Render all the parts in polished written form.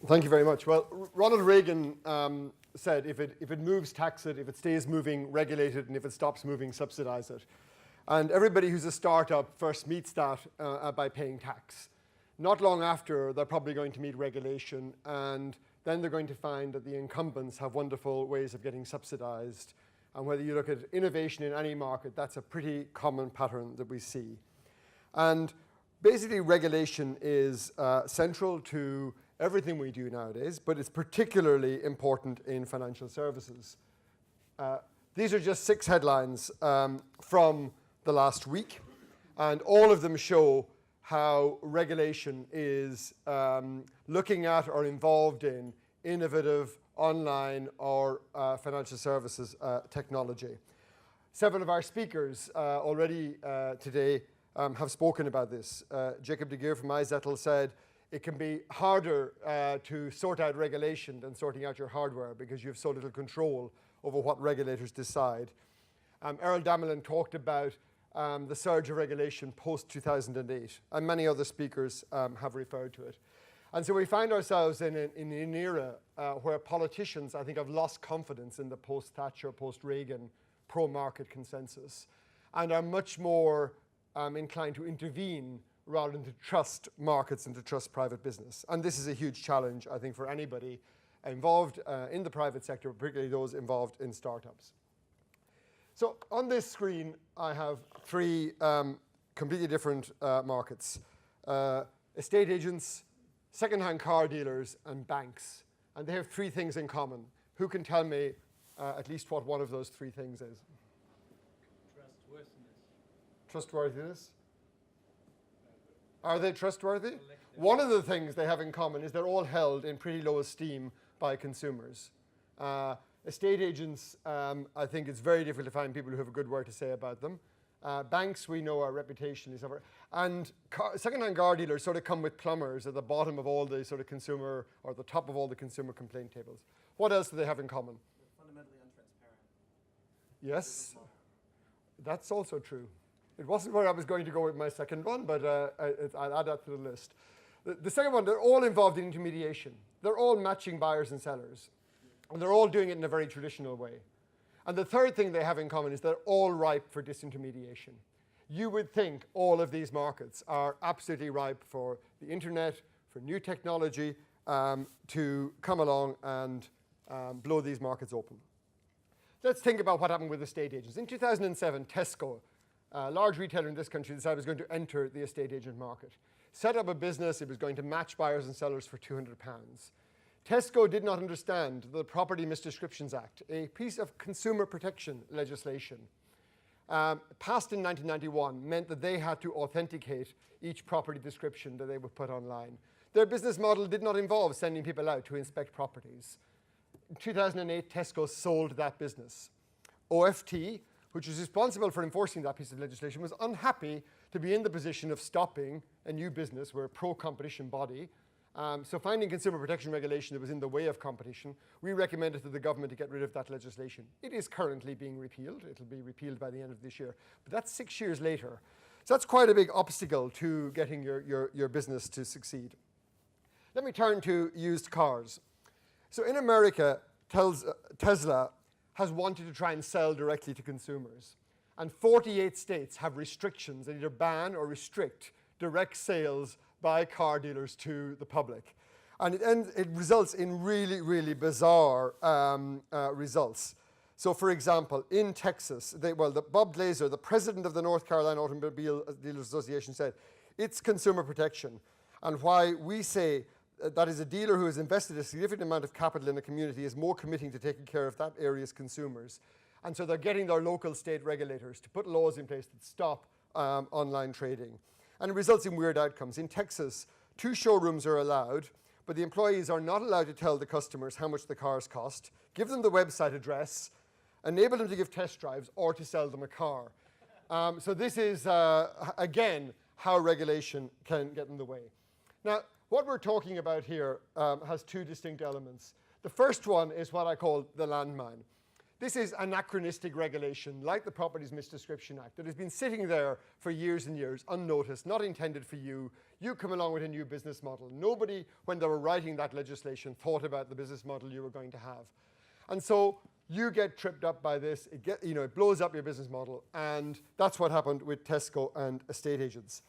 Thank you very much. Well, Ronald Reagan said, if it moves, tax it. If it stays moving, regulate it. And if it stops moving, subsidize it. And everybody who's a startup first meets that by paying tax. Not long after, they're probably going to meet regulation, and then they're going to find that the incumbents have wonderful ways of getting subsidized. And whether you look at innovation in any market, that's a pretty common pattern that we see. And basically, regulation is central to everything we do nowadays, but it's particularly important in financial services. These are just 6 headlines from the last week, and all of them show how regulation is looking at or involved in innovative online or financial services technology. 7 of our speakers already today have spoken about this. Jacob de Geer from iZettle said it can be harder to sort out regulation than sorting out your hardware because you have so little control over what regulators decide. Errol Damelin talked about the surge of regulation post-2008, and many other speakers have referred to it. And so we find ourselves in an era where politicians, I think, have lost confidence in the post-Thatcher, post-Reagan pro-market consensus and are much more inclined to intervene rather than to trust markets and to trust private business. And this is a huge challenge, I think, for anybody involved in the private sector, particularly those involved in startups. So on this screen, I have 3 completely different markets. Estate agents, second-hand car dealers, and banks. And they have 3 things in common. Who can tell me at least what one of those 3 things is? Trustworthiness. Are they trustworthy? One of the things they have in common is they're all held in pretty low esteem by consumers. Estate agents, I think it's very difficult to find people who have a good word to say about them. Banks, we know our reputation is over. And second-hand car dealers sort of come with plumbers at the bottom of all the sort of consumer, or the top of all the consumer complaint tables. What else do they have in common? They're fundamentally untransparent. Yes, that's also true. It wasn't where I was going to go with my second one, but I'll add that to the list. The second one, they're all involved in intermediation. They're all matching buyers and sellers. And they're all doing it in a very traditional way. And the third thing they have in common is they're all ripe for disintermediation. You would think all of these markets are absolutely ripe for the internet, for new technology to come along and blow these markets open. Let's think about what happened with estate agents. In 2007, Tesco, a large retailer in this country, decided it was going to enter the estate agent market. Set up a business, it was going to match buyers and sellers for £200. Tesco did not understand the Property Misdescriptions Act, a piece of consumer protection legislation passed in 1991, meant that they had to authenticate each property description that they would put online. Their business model did not involve sending people out to inspect properties. In 2008, Tesco sold that business. OFT, which was responsible for enforcing that piece of legislation, was unhappy to be in the position of stopping a new business. We're a pro-competition body. So finding consumer protection regulation that was in the way of competition, we recommended to the government to get rid of that legislation. It is currently being repealed. It'll be repealed by the end of this year. But that's 6 years later. So that's quite a big obstacle to getting your business to succeed. Let me turn to used cars. So in America, Tesla has wanted to try and sell directly to consumers. And 48 states have restrictions that either ban or restrict direct sales by car dealers to the public. And it results in really, really bizarre results. So for example, in Texas, Bob Glazer, the president of the North Carolina Automobile Dealers Association, said, it's consumer protection. And why we say that is a dealer who has invested a significant amount of capital in a community is more committing to taking care of that area's consumers. And so they're getting their local state regulators to put laws in place that stop online trading. And it results in weird outcomes. In Texas, 2 showrooms are allowed, but the employees are not allowed to tell the customers how much the cars cost, give them the website address, enable them to give test drives, or to sell them a car. So this is, again, how regulation can get in the way. Now, what we're talking about here has 2 distinct elements. The first one is what I call the landmine. This is anachronistic regulation, like the Properties Misdescription Act, that has been sitting there for years and years, unnoticed, not intended for you. You come along with a new business model. Nobody, when they were writing that legislation, thought about the business model you were going to have. And so you get tripped up by this. It blows up your business model. And that's what happened with Tesco and estate agents.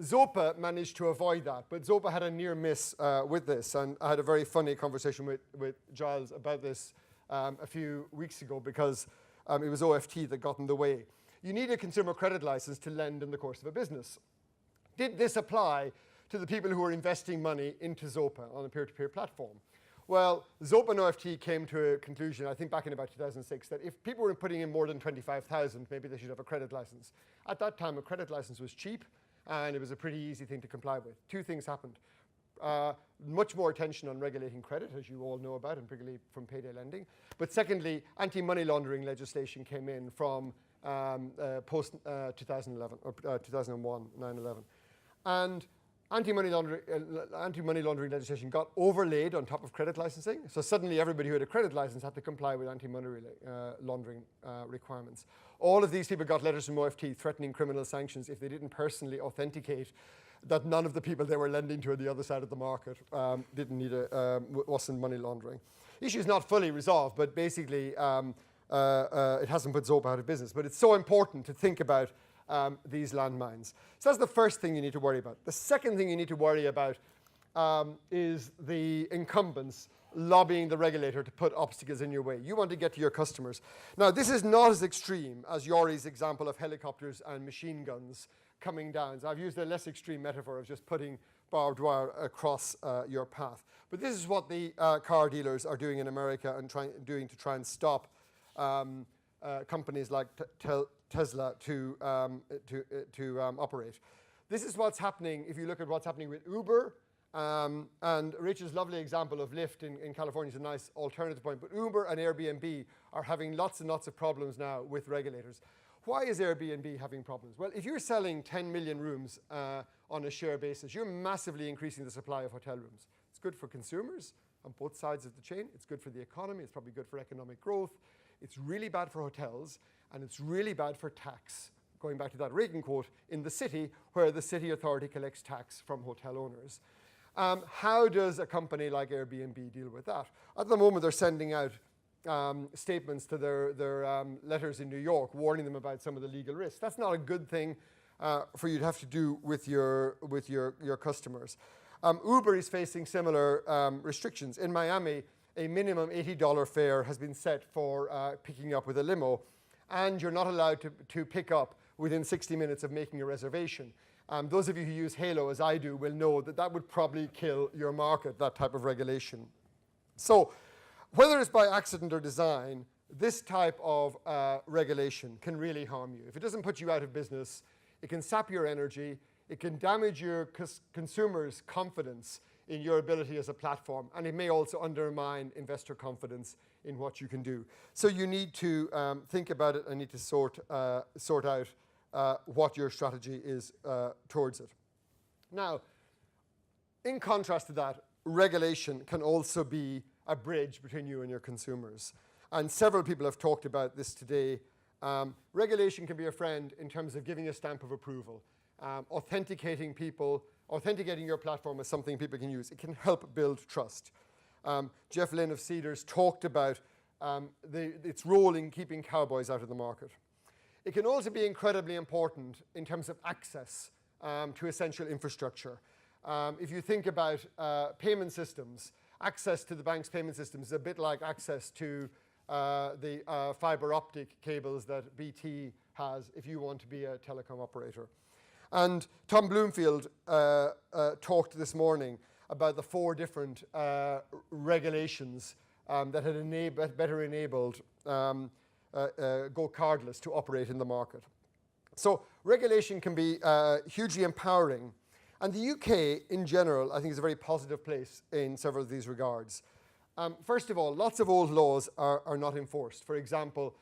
Zopa managed to avoid that, but Zopa had a near miss with this. And I had a very funny conversation with Giles about this a few weeks ago, because it was OFT that got in the way. You need a consumer credit license to lend in the course of a business. Did this apply to the people who were investing money into Zopa on a peer-to-peer platform? Well, Zopa and OFT came to a conclusion, I think back in about 2006, that if people were putting in more than 25,000, maybe they should have a credit license. At that time, a credit license was cheap, and it was a pretty easy thing to comply with. Two things happened. Much more attention on regulating credit, as you all know about, and particularly from payday lending. But secondly, anti-money laundering legislation came in from post-2011, or 2001, 9/11. And anti-money laundering legislation got overlaid on top of credit licensing. So suddenly everybody who had a credit license had to comply with anti-money laundering requirements. All of these people got letters from OFT threatening criminal sanctions if they didn't personally authenticate that none of the people they were lending to on the other side of the market wasn't money laundering. The issue is not fully resolved, but basically it hasn't put Zopa out of business. But it's so important to think about these landmines. So that's the first thing you need to worry about. The second thing you need to worry about is the incumbents lobbying the regulator to put obstacles in your way. You want to get to your customers. Now, this is not as extreme as Yori's example of helicopters and machine guns coming down. So I've used a less extreme metaphor of just putting barbed wire across your path. But this is what the car dealers are doing in America and to try and stop companies like Tesla to operate. This is what's happening if you look at what's happening with Uber. And Rich's lovely example of Lyft in California is a nice alternative point. But Uber and Airbnb are having lots and lots of problems now with regulators. Why is Airbnb having problems? Well, if you're selling 10 million rooms on a share basis, you're massively increasing the supply of hotel rooms. It's good for consumers on both sides of the chain. It's good for the economy. It's probably good for economic growth. It's really bad for hotels, and it's really bad for tax. Going back to that Reagan quote, in the city, where the city authority collects tax from hotel owners. How does a company like Airbnb deal with that? At the moment, they're sending out statements to their letters in New York, warning them about some of the legal risks. That's not a good thing for you to have to do with your customers. Uber is facing similar restrictions. In Miami, a minimum $80 fare has been set for picking up with a limo, and you're not allowed to pick up within 60 minutes of making a reservation. Those of you who use Halo, as I do, will know that that would probably kill your market, that type of regulation. So whether it's by accident or design, this type of regulation can really harm you. If it doesn't put you out of business, it can sap your energy, it can damage your consumers' confidence in your ability as a platform, and it may also undermine investor confidence in what you can do. So you need to think about it and need to sort out what your strategy is towards it. Now, in contrast to that, regulation can also be a bridge between you and your consumers. And several people have talked about this today. Regulation can be a friend in terms of giving a stamp of approval, authenticating your platform as something people can use. It can help build trust. Jeff Lynne of Cedars talked about its role in keeping cowboys out of the market. It can also be incredibly important in terms of access to essential infrastructure. If you think about payment systems, access to the bank's payment systems is a bit like access to the fiber optic cables that BT has if you want to be a telecom operator. And Tom Bloomfield talked this morning about the 4 different regulations that had better enabled go cardless to operate in the market. So regulation can be hugely empowering. And the UK, in general, I think is a very positive place in several of these regards. First of all, lots of old laws are not enforced. For example,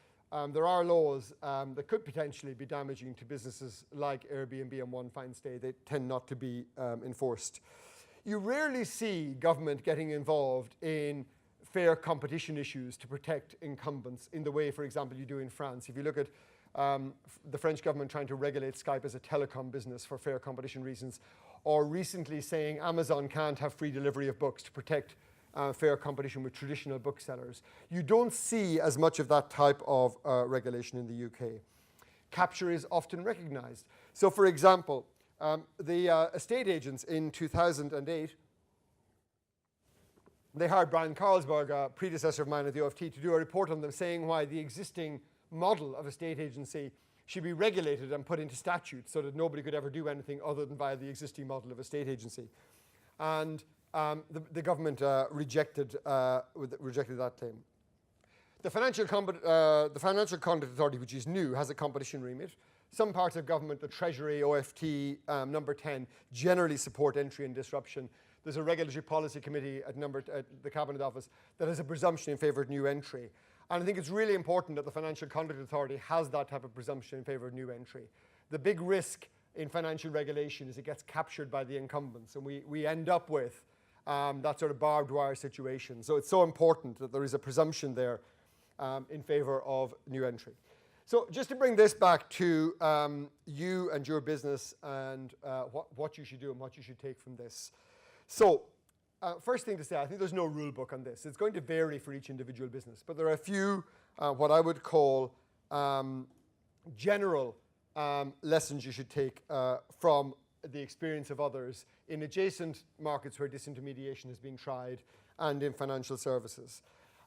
there are laws that could potentially be damaging to businesses like Airbnb and One Fine Stay. They tend not to be enforced. You rarely see government getting involved in fair competition issues to protect incumbents in the way, for example, you do in France. If you look at the French government trying to regulate Skype as a telecom business for fair competition reasons, or recently saying Amazon can't have free delivery of books to protect fair competition with traditional booksellers. You don't see as much of that type of regulation in the UK. Capture is often recognized. So, for example, the estate agents in 2008, they hired Brian Carlsberg, a predecessor of mine at the OFT, to do a report on them saying why the existing model of a state agency should be regulated and put into statute so that nobody could ever do anything other than via the existing model of a state agency. And the government rejected that claim. The Financial Conduct Authority, which is new, has a competition remit. Some parts of government, the Treasury, OFT, number 10, generally support entry and disruption. There's a regulatory policy committee at the Cabinet Office that has a presumption in favour of new entry. And I think it's really important that the Financial Conduct Authority has that type of presumption in favour of new entry. The big risk in financial regulation is it gets captured by the incumbents, and we end up with that sort of barbed wire situation. So it's so important that there is a presumption there in favour of new entry. So just to bring this back to you and your business and what you should do and what you should take from this. So first thing to say, I think there's no rule book on this. It's going to vary for each individual business, but there are a few what I would call general lessons you should take from the experience of others in adjacent markets where disintermediation has been tried and in financial services.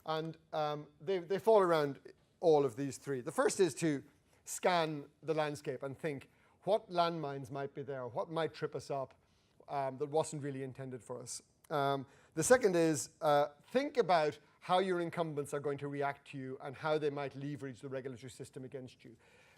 And they fall around all of these three. The first is to scan the landscape and think what landmines might be there, what might trip us up that wasn't really intended for us. The second is think about how your incumbents are going to react to you and how they might leverage the regulatory system against you.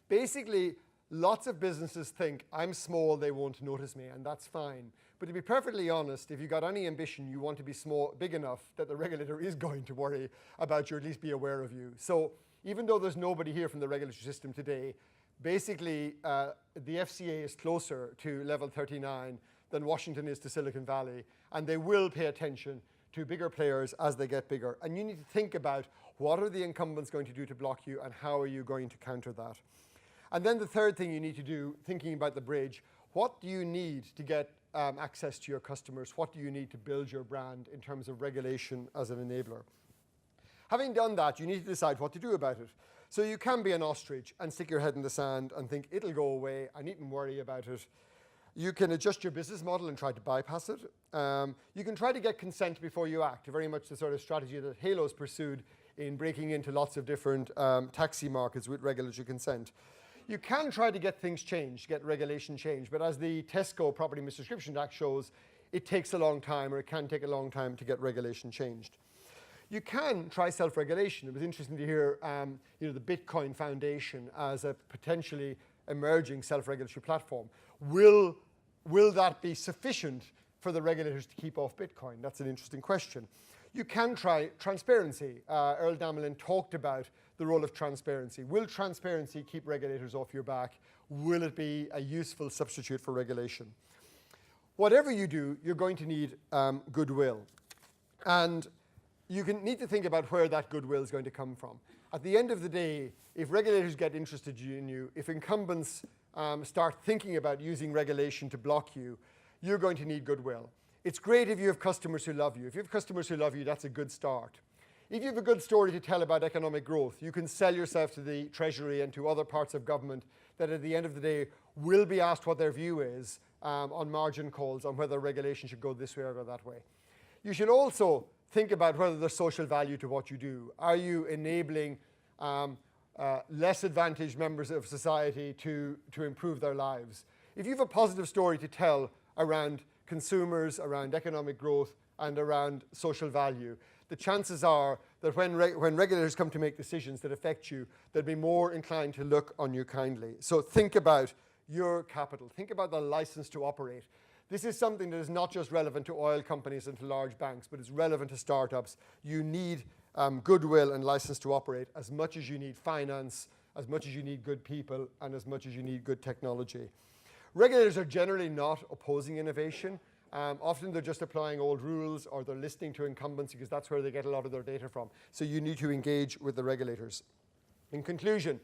Basically, lots of businesses think, I'm small, they won't notice me, and that's fine. But to be perfectly honest, if you've got any ambition, you want to be big enough that the regulator is going to worry about you, or at least be aware of you. So even though there's nobody here from the regulatory system today, basically the FCA is closer to level 39 than Washington is to Silicon Valley, and they will pay attention to bigger players as they get bigger. And you need to think about what are the incumbents going to do to block you, and how are you going to counter that. And then the third thing you need to do, thinking about the bridge, what do you need to get access to your customers? What do you need to build your brand in terms of regulation as an enabler? Having done that, you need to decide what to do about it. So you can be an ostrich and stick your head in the sand and think it'll go away, I needn't worry about it. You can adjust your business model and try to bypass it. You can try to get consent before you act, very much the sort of strategy that Halo's pursued in breaking into lots of different taxi markets with regulatory consent. You can try to get things changed, get regulation changed, but as the Tesco Property Misdescription Act shows, it takes a long time, or it can take a long time to get regulation changed. You can try self-regulation. It was interesting to hear the Bitcoin Foundation as a potentially emerging self-regulatory platform. Will that be sufficient for the regulators to keep off Bitcoin? That's an interesting question. You can try transparency. Errol Damelin talked about the role of transparency. Will transparency keep regulators off your back? Will it be a useful substitute for regulation? Whatever you do, you're going to need goodwill. And you need to think about where that goodwill is going to come from. At the end of the day, if regulators get interested in you, if incumbents start thinking about using regulation to block you, you're going to need goodwill. It's great if you have customers who love you. If you have customers who love you, that's a good start. If you have a good story to tell about economic growth, you can sell yourself to the Treasury and to other parts of government that at the end of the day will be asked what their view is on margin calls on whether regulation should go this way or go that way. You should also think about whether there's social value to what you do. Are you enabling less advantaged members of society to improve their lives? If you have a positive story to tell around consumers, around economic growth, and around social value, the chances are that when regulators come to make decisions that affect you, they'll be more inclined to look on you kindly. So think about your capital. Think about the license to operate. This is something that is not just relevant to oil companies and to large banks, but it's relevant to startups. You need goodwill and license to operate as much as you need finance, as much as you need good people, and as much as you need good technology. Regulators are generally not opposing innovation. Often they're just applying old rules, or they're listening to incumbents because that's where they get a lot of their data from. So you need to engage with the regulators. In conclusion,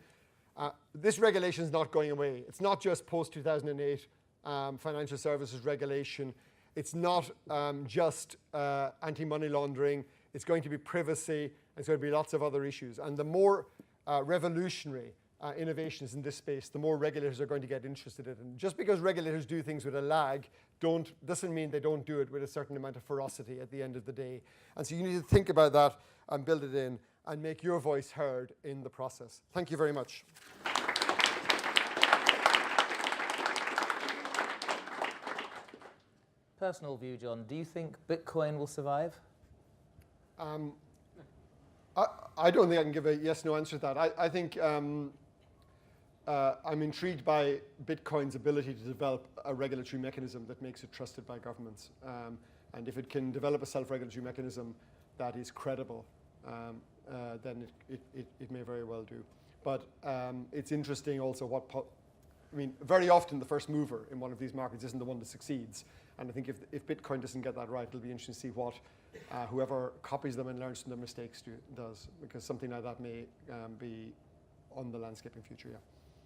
this regulation is not going away. It's not just post-2008 financial services regulation. It's not just anti-money laundering. It's going to be privacy. It's going to be lots of other issues. And the more revolutionary innovations in this space, the more regulators are going to get interested in it. And just because regulators do things with a lag doesn't mean they don't do it with a certain amount of ferocity at the end of the day. And so you need to think about that and build it in and make your voice heard in the process. Thank you very much. Personal view, John, do you think Bitcoin will survive? I don't think I can give a yes/no answer to that. I think I'm intrigued by Bitcoin's ability to develop a regulatory mechanism that makes it trusted by governments. And if it can develop a self-regulatory mechanism that is credible, then it may very well do. But it's interesting also very often the first mover in one of these markets isn't the one that succeeds. And I think if Bitcoin doesn't get that right, it'll be interesting to see what whoever copies them and learns from their mistakes does, because something like that may be on the landscape in future, yeah.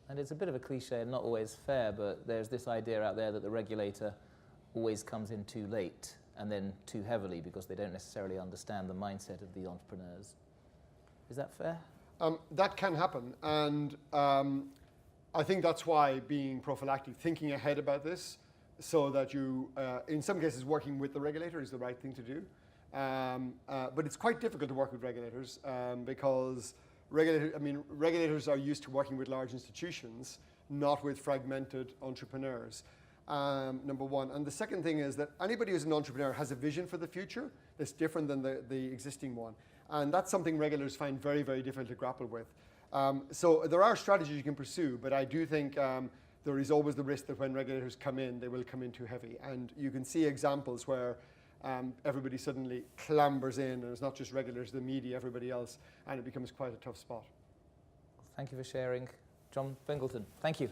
And it's a bit of a cliche and not always fair, but there's this idea out there that the regulator always comes in too late and then too heavily because they don't necessarily understand the mindset of the entrepreneurs. Is that fair? That can happen, and I think that's why being prophylactic, thinking ahead about this, so that you, in some cases, working with the regulator is the right thing to do. But it's quite difficult to work with regulators because regulators are used to working with large institutions, not with fragmented entrepreneurs. Number one. And the second thing is that anybody who's an entrepreneur has a vision for the future that's different than the existing one. And that's something regulators find very, very difficult to grapple with. So there are strategies you can pursue, but I do think there is always the risk that when regulators come in, they will come in too heavy. And you can see examples where everybody suddenly clambers in, and it's not just regulators, the media, everybody else, and it becomes quite a tough spot. Thank you for sharing. John Fingleton, thank you.